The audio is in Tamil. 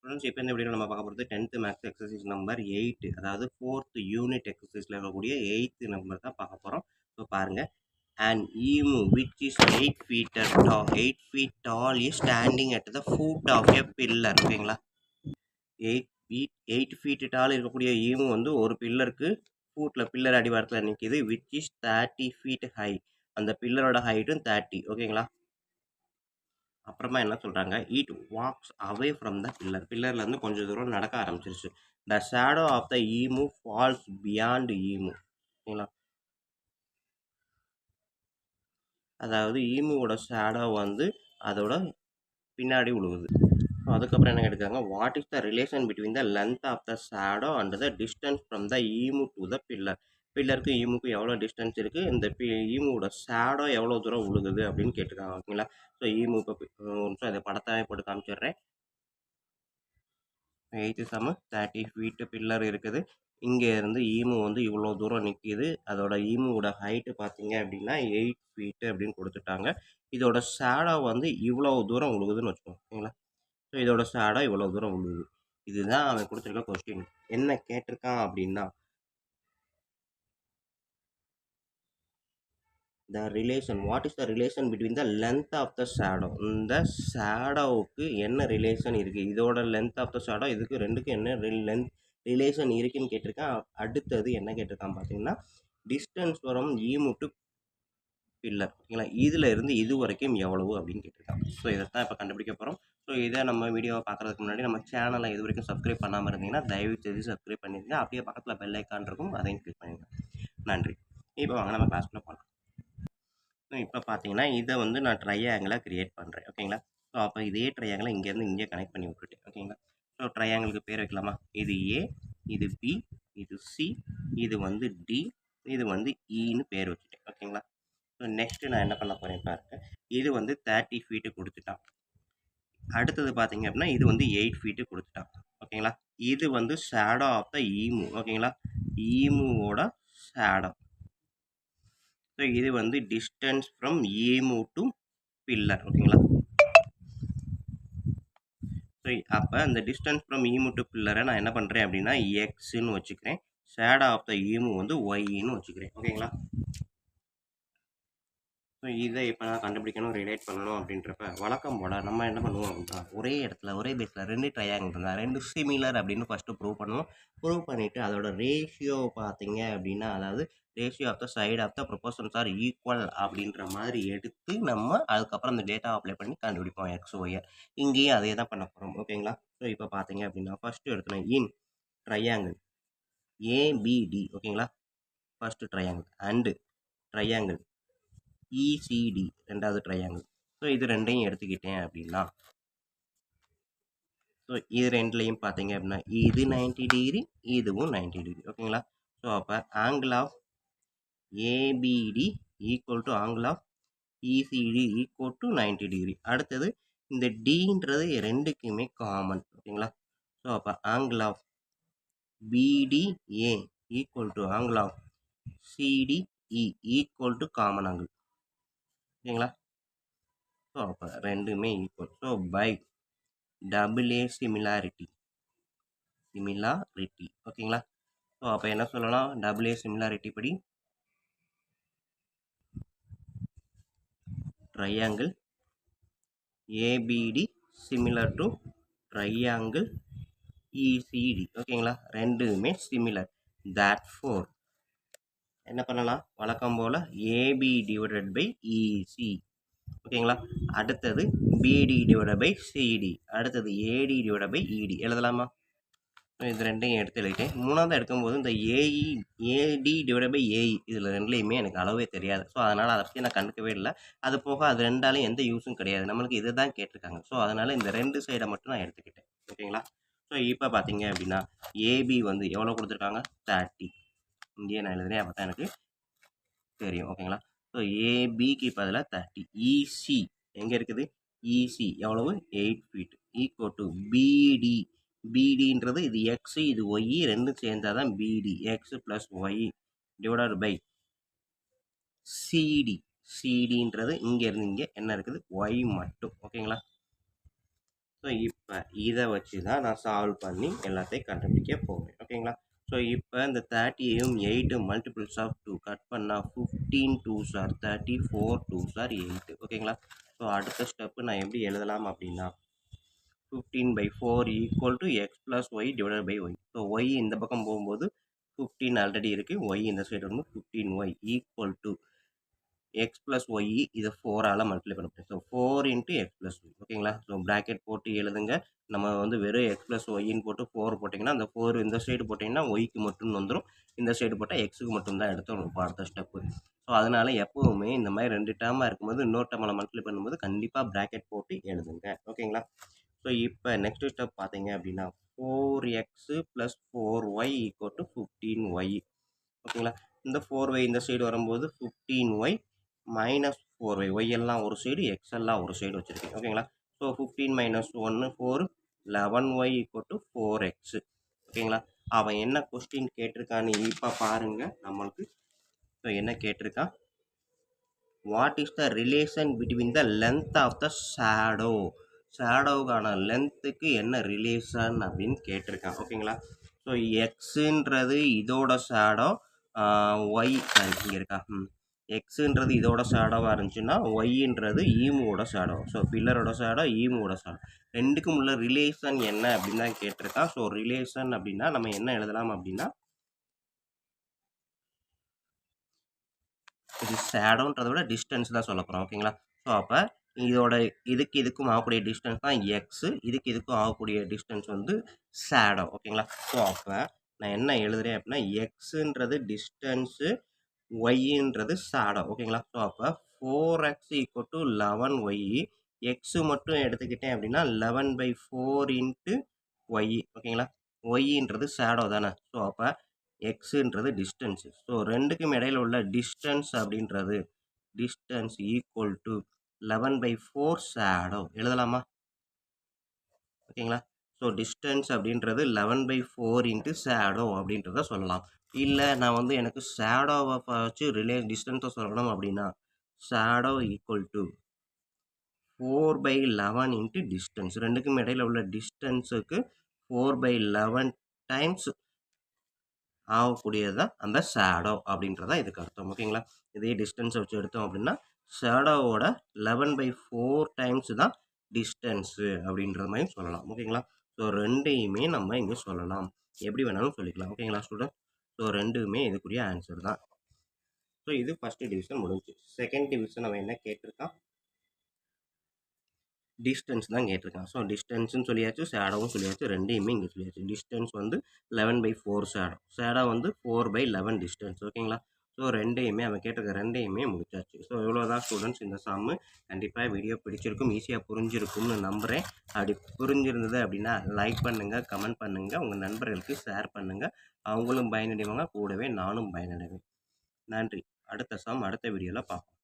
ஃப்ரெண்ட்ஸ் இப்போ இந்த வீடியோவில் நம்ம பார்க்க போகிறது 10th மேக்ஸ் எக்ஸசைஸ் நம்பர் 8 அதாவது 4th யூனிட் எக்ஸசைஸில் இருக்கக்கூடிய 8th நம்பர் தான் பார்க்க போகிறோம். ஸோ பாருங்கள், an emu which is 8 feet tall is standing at the foot of a pillar. ஓகேங்களா, 8 feet tall இருக்கக்கூடிய ஈமு வந்து ஒரு பில்லருக்கு பில்லர் அடிவாரத்தில் நிற்கிது. which is 30 feet high, அந்த பில்லரோட ஹைட்டும் 30. ஓகேங்களா, அப்புறமா என்ன சொல்கிறாங்க, it walks away from the பில்லர்லேருந்து கொஞ்சம் தூரம் நடக்க ஆரம்பிச்சிருச்சு. The shadow of the emu falls beyond emu. ஓகேங்களா, அதாவது ஈமுவோட ஷேடோ வந்து அதோட பின்னாடி விழுகுது. அதுக்கப்புறம் என்ன கேட்டுக்காங்க, what is the relation between the length of the shadow and the distance from the emu to the pillar. பில்லருக்கு ஈமுக்கு எவ்வளோ டிஸ்டன்ஸ் இருக்குது, இந்த ஈமுவோட ஷேடோ எவ்வளோ தூரம் விழுகுது அப்படின்னு கேட்டுருக்காங்க. ஓகேங்களா, ஸோ ஈமு இப்போ ஒரு நிமிஷம் அதை படத்தாவே போட்டு காமிச்சிடுறேன். 8 சம 30 ஃபீட்டு பில்லர் இருக்குது. இங்கே இருந்து ஈமு வந்து இவ்வளோ தூரம் நிற்கிது. அதோட ஈமுவோட ஹைட்டு பார்த்தீங்க அப்படின்னா 8 ஃபீட்டு அப்படின்னு கொடுத்துட்டாங்க. இதோட ஷேடோ வந்து இவ்வளோ தூரம் விழுகுதுன்னு வச்சுக்கோங்க. ஓகேங்களா, ஸோ இதோட ஷேடோ இவ்வளோ தூரம் விழுகுது. இதுதான் அவன் கொடுத்துருக்க கொஸ்டின். என்ன கேட்டிருக்கான் அப்படின்னா, the relation, what is the relation between the length of the shadow. இந்த ஷேடோவுக்கு என்ன ரிலேஷன் இருக்குது, இதோட லென்த் ஆஃப் த ஷேடோ இதுக்கு ரெண்டுக்கும் என்ன ரிலேஷன் இருக்குன்னு கேட்டிருக்கான். அடுத்தது என்ன கேட்டிருக்கான் பார்த்தீங்கன்னா, distance from emu to pillar. ஓகேங்களா, இதில் இருந்து இது வரைக்கும் எவ்வளவு அப்படின்னு கேட்டிருக்கான். ஸோ இதைத்தான் இப்போ கண்டுபிடிக்க போகிறோம். ஸோ இதை நம்ம வீடியோவை பார்க்குறதுக்கு முன்னாடி நம்ம சேனலை இது வரைக்கும் சப்ஸ்கிரைப் பண்ணாமல் இருந்தீங்கன்னா தயவு செய்து சப்ஸ்கிரைப் பண்ணிடுங்க. அப்படியே பக்கத்தில் பெல் ஐக்கான் இருக்கும், அதையும் கிளிக் பண்ணிடுங்க. நன்றி. இப்போ வாங்க நம்ம கிளாஸ்க்குள்ளே போகலாம். இப்போ பார்த்தீங்கன்னா இதை வந்து நான் ட்ரையாங்கிளாக கிரியேட் பண்ணுறேன். ஓகேங்களா, ஸோ அப்போ இதே ட்ரையாங்கிளை இங்கேருந்து இங்கே கனெக்ட் பண்ணி விட்டுட்டேன். ஓகேங்களா, ஸோ ட்ரையாங்கிளுக்கு பேர் வைக்கலாமா, இது ஏ, இது பி, இது சி, இது வந்து டி, இது வந்து இன்னு பேர் வச்சுட்டேன். ஓகேங்களா, ஸோ நெக்ஸ்ட்டு நான் என்ன பண்ண போகிறேன் பாருங்க, இது வந்து 30 ஃபீட்டு கொடுத்துட்டான். அடுத்தது பார்த்தீங்க அப்படின்னா இது வந்து 8 ஃபீட்டு கொடுத்துட்டான். ஓகேங்களா, இது வந்து ஷேடோ ஆஃப் த ஈமு. ஓகேங்களா, ஈமுவோட ஷேடோ. ஸோ இது வந்து distance from emu to pillar. ஓகேங்களா, ஸோ அப்போ அந்த டிஸ்டன்ஸ் ஃப்ரம் ஈமு டு பில்லரை நான் என்ன பண்ணுறேன் அப்படின்னா எக்ஸ்ன்னு வச்சுக்கிறேன். ஷேடோ ஆஃப் த ஈமு வந்து ஒய்ன்னு வச்சுக்கிறேன். ஓகேங்களா, ஸோ இதை இப்போ நான் கண்டுபிடிக்கணும், ரிலேட் பண்ணணும் அப்படின்றப்ப வழக்கம் போல் நம்ம என்ன பண்ணுவோம் அப்படின்னா, ஒரே இடத்துல ஒரே பேஸில் 2 ட்ரையாங்கிள் இருந்தால் 2 சிமிலர் அப்படின்னு ஃபஸ்ட்டு ப்ரூவ் பண்ணுவோம். ப்ரூவ் பண்ணிவிட்டு அதோட ரேஷியோ பார்த்தீங்க அப்படின்னா, அதாவது ratio of the side of the proportions are equal அப்படின்ற மாதிரி எடுத்து நம்ம அதுக்கப்புறம் அந்த டேட்டா அப்ளை பண்ணி கண்டுபிடிப்போம் எக்ஸ் ஒய்யை. இங்கேயும் அதே தான் பண்ண போகிறோம். ஓகேங்களா, ஸோ இப்போ பார்த்தீங்க அப்படின்னா ஃபஸ்ட்டு எடுத்துனேன் இன் ட்ரையாங்கிள் ஏபிடி. ஓகேங்களா, ஃபஸ்ட்டு ட்ரையாங்கிள் அண்டு ட்ரையாங்கிள் இசிடி ரெண்டாவது ட்ரையாங்கிள். ஸோ இது ரெண்டையும் எடுத்துக்கிட்டேன் அப்படின்னா, ஸோ இது ரெண்டுலையும் பார்த்தீங்க அப்படின்னா இது 90 டிகிரி, இதுவும் 90 டிகிரி. ஓகேங்களா, ஸோ அப்போ angle of ABD equal to angle of ECD equal to 90 degree. அடுத்தது இந்த டின்றது ரெண்டுக்குமே காமன். ஓகேங்களா, ஸோ அப்போ angle of BDA equal to angle of CDE equal to common angle. ஓகேங்களா, ஸோ அப்போ ரெண்டுமே equal. So by double A similarity. ஓகேங்களா, ஸோ அப்போ என்ன சொல்லலாம், டபுள் ஏ சிமிலாரிட்டி படி triangle ABD similar to triangle ECD. ஓகேங்களா, ரெண்டுமே சிமிலர். therefore என்ன பண்ணலாம், வழக்கம் போல் ஏபி டிவைடட் பை இசி. ஓகேங்களா, அடுத்தது பிடி டிவைடட் பை சிடி, அடுத்தது ஏடி டிவைடட் பை இடி எழுதலாமா. இது ரெண்டையும் எடுத்து எழுதிட்டேன். மூணாவது எடுக்கும்போது இந்த ஏடி டிவைட் பை ஏஇ இதில் ரெண்டுலேயுமே எனக்கு அளவே தெரியாது. ஸோ அதனால் அதை பற்றி நான் கண்டுக்கவே இல்லை. அது போக அது ரெண்டாலையும் எந்த யூஸும் கிடையாது, நம்மளுக்கு இதை தான் கேட்டிருக்காங்க. ஸோ அதனால் இந்த 2 சைடை மட்டும் நான் எடுத்துக்கிட்டேன். ஓகேங்களா, ஸோ இப்போ பார்த்தீங்க அப்படின்னா ஏபி வந்து எவ்வளோ கொடுத்துருக்காங்க, 30. இங்கேயே நான் எழுதுறேன், அப்போ தான் எனக்கு தெரியும். ஓகேங்களா, ஸோ ஏபிக்கு பதிலாக 30. இசி எங்கே இருக்குது, இசி எவ்வளவு 8 ஃபீட் ஈக்குவல் டு பிடி. பிடின்றது இது எக்ஸ் இது ஒய் ரெண்டும் சேர்ந்தால் தான் BD, x plus y divided by CD. சிடின்றது இங்கேருந்து இங்கே என்ன இருக்குது, ஒய் மட்டும். ஓகேங்களா, ஸோ ஸோ இப்போ இதை வச்சு தான் நான் சால்வ் பண்ணி எல்லாத்தையும் கண்டுபிடிக்க போவேன். ஓகேங்களா? ஸோ இப்போ இந்த 30யும் 8 மல்டிபிள்ஸ் ஆஃப் 2 கட் பண்ணால் 15 2s ஆர் 30, 4 2s ஆர் 8. ஓகேங்களா? ஸோ அடுத்த ஸ்டெப்பு நான் எப்படி எழுதலாம் அப்படின்னா 15/4 equal to x plus y divided by y. So y இந்த பக்கம் போகும்போது 15 ஆல்ரெடி இருக்குது, ஒய் இந்த சைடு வரும்போது 15y equal to x plus y இதை 4ஆல் மல்டிப்ளை பண்ண போகிறேன். So 4 into x plus y. ஓகேங்களா? ஸோ ப்ராக்கெட் போட்டு எழுதுங்க. நம்ம வந்து வெறும் எக்ஸ் ப்ளஸ் ஒய்ன்னு போட்டு 4 போட்டிங்கன்னா அந்த 4 இந்த சைடு போட்டிங்கன்னா ஒய்க்கு மட்டும் வந்துடும், இந்த சைடு போட்டால் எக்ஸுக்கு மட்டும்தான் எடுத்து அடுத்த ஸ்டெப்பு. ஸோ அதனால் எப்போவுமே இந்த மாதிரி 2 டேர்மாக இருக்கும்போது இன்னொரு டேர்மில் மல்டிப்ளை பண்ணும்போது கண்டிப்பாக ப்ராக்கெட் போட்டு எழுதுங்க. ஓகேங்களா? ஸோ இப்போ நெக்ஸ்ட் ஸ்டெப் பார்த்தீங்க அப்படின்னா 4x plus 4y equal to 15y. ஓகேங்களா? இந்த 4y இந்த சைடு வரும்போது 15y மைனஸ் 4y. ஒய் எல்லாம் ஒரு சைடு, எக்ஸ் எல்லாம் ஒரு சைடு வச்சுருக்கேன். ஓகேங்களா? So 15 minus 1 4, 11y equal to 4x. ஓகேங்களா? அவன் என்ன கொஸ்டின் கேட்டிருக்கான்னு இப்போ பாருங்க நம்மளுக்கு. ஸோ என்ன கேட்டிருக்கான், what is the relation between the length of the shadow. ஷேடோவுக்கான லென்த்துக்கு என்ன ரிலேஷன் அப்படின்னு கேட்டிருக்கான். ஓகேங்களா? ஸோ எக்ஸுன்றது இதோட ஷேடோ, ஒய் இங்கே இருக்கா, எக்ஸுன்றது இதோட ஷேடோவாக இருந்துச்சுன்னா ஒய்ன்றது ஈமுவோட ஷேடோ. ஸோ பில்லரோட ஷேடோ, ஈமுவோட ஷேடோ, ரெண்டுக்கும் உள்ள ரிலேஷன் என்ன அப்படின்னு தான் கேட்டிருக்கான். ஸோ ரிலேஷன் அப்படின்னா நம்ம என்ன எழுதலாம் அப்படின்னா, இது ஷேடோன்றதை விட டிஸ்டன்ஸ் தான் சொல்ல போகிறோம். ஓகேங்களா? ஸோ அப்போ இதோட இதுக்கும் ஆகக்கூடிய டிஸ்டன்ஸ் தான் எக்ஸு, இதுக்கும் ஆகக்கூடிய டிஸ்டன்ஸ் வந்து ஷேடோ. ஓகேங்களா? ஸோ அப்போ நான் என்ன எழுதுறேன் அப்படின்னா எக்ஸுன்றது டிஸ்டன்ஸு, ஒய்ன்றது ஷேடோ. ஓகேங்களா? ஸோ அப்போ 4x equal to 11y. X மட்டும் எடுத்துக்கிட்டேன் அப்படின்னா 11/4 இன்ட்டு ஒய். ஓகேங்களா? ஒய்ன்றது ஷேடோ தானே. ஸோ அப்போ எக்ஸுன்றது டிஸ்டன்ஸு. ஸோ ரெண்டுக்கும் இடையில உள்ள டிஸ்டன்ஸ் அப்படின்றது டிஸ்டன்ஸ் ஈக்குவல் டு 11/4 ஷேடோ. எழுதலாமா? ஓகேங்களா? ஸோ டிஸ்டன்ஸ் அப்படின்றது 11/4 இன்ட்டு ஷேடோ அப்படின்றத சொல்லலாம். இல்லை நான் வந்து எனக்கு ஷேடோவை வச்சு டிஸ்டன்ஸை சொல்லணும் அப்படின்னா shadow equal to 4/11 into distance. ரெண்டுக்கும் இடையில உள்ள டிஸ்டன்ஸுக்கு 4/11 டைம்ஸ் ஆகக்கூடியது தான் அந்த ஷேடோ அப்படின்றதான் இதுக்கு அர்த்தம். ஓகேங்களா? இதே டிஸ்டன்ஸை வச்சு எடுத்தோம் அப்படின்னா ஷேடோவோட 11/4 டைம்ஸ் தான் டிஸ்டன்ஸு அப்படின்ற மாதிரி சொல்லலாம். ஓகேங்களா? ஸோ ரெண்டையுமே நம்ம இங்கே சொல்லலாம், எப்படி வேணாலும் சொல்லிக்கலாம். ஓகேங்களா ஸ்டூடெண்ட்? ஸோ ரெண்டுமே இதுக்குரிய ஆன்சர் தான். ஸோ இது ஃபஸ்ட்டு டிவிஷன் முடிஞ்சு. செகண்ட் டிவிஷன் அவன் என்ன கேட்டிருக்கான், டிஸ்டன்ஸ் தான் கேட்டிருக்கான். ஸோ டிஸ்டன்ஸ்னு சொல்லியாச்சு, ஷேடோவும் சொல்லியாச்சு, ரெண்டையுமே இங்கே சொல்லியாச்சு. டிஸ்டன்ஸ் வந்து 11/4 ஷேடோ, ஷேடோ வந்து 4/11 டிஸ்டன்ஸ். ஓகேங்களா? ஸோ ரெண்டையுமே அவன் கேட்டிருக்க ரெண்டையுமே முடிச்சாச்சு. ஸோ இவ்வளோதான் ஸ்டூடெண்ட்ஸ் இந்த சம்மு. கண்டிப்பாக வீடியோ பிடிச்சிருக்கும், ஈஸியாக புரிஞ்சிருக்கும்னு நம்புகிறேன். அப்படி புரிஞ்சிருந்தது அப்படின்னா லைக் பண்ணுங்கள், கமெண்ட் பண்ணுங்கள், உங்கள் நண்பர்களுக்கு ஷேர் பண்ணுங்கள். அவங்களும் பயனடைவாங்க, கூடவே நானும் பயனடைவேன். நன்றி. அடுத்த சம் அடுத்த வீடியோவில் பார்ப்போம்.